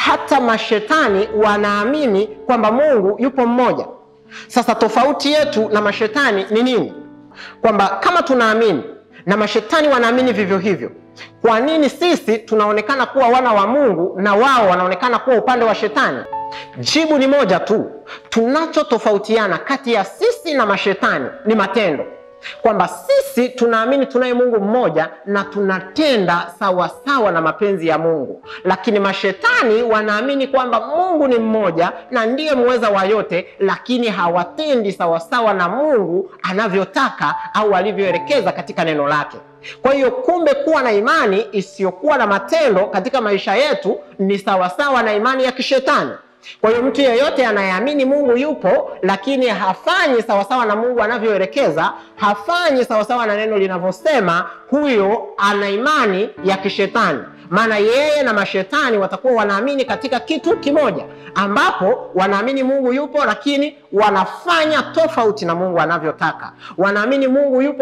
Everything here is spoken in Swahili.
hata mashetani wanaamini kwamba Mungu yupo mmoja. Sasa tofauti yetu na mashetani ni nini? Kwamba kama tunaamini na mashetani wanaamini vivyo hivyo, kwa nini sisi tunaonekana kuwa wana wa Mungu na wao wanaonekana kuwa upande wa shetani? Jibu ni moja tu. Tunachotofautiana kati ya sisi na mashetani ni matendo. Kwamba sisi tunaamini tunaye Mungu mmoja na tunatenda sawa sawa na mapenzi ya Mungu. Lakini mashetani wanaamini kwamba Mungu ni mmoja na ndiye muweza wa yote, lakini hawatendi sawa sawa na Mungu anavyotaka au alivyoelekeza katika neno lake. Kwa hiyo kumbe kuwa na imani isiyokuwa na matendo katika maisha yetu ni sawa sawa na imani ya kishetani. Kwa hiyo mtu yeyote anayeamini Mungu yupo lakini hafanyi sawasawa na Mungu anavyoelekeza, hafanyi sawasawa na neno linavyosema, huyo ana imani ya kishetani. Maana yeye na mashetani watakuwa wanaamini katika kitu kimoja, ambapo wanaamini Mungu yupo lakini wanafanya tofauti na Mungu anavyotaka. Wanaamini Mungu yupo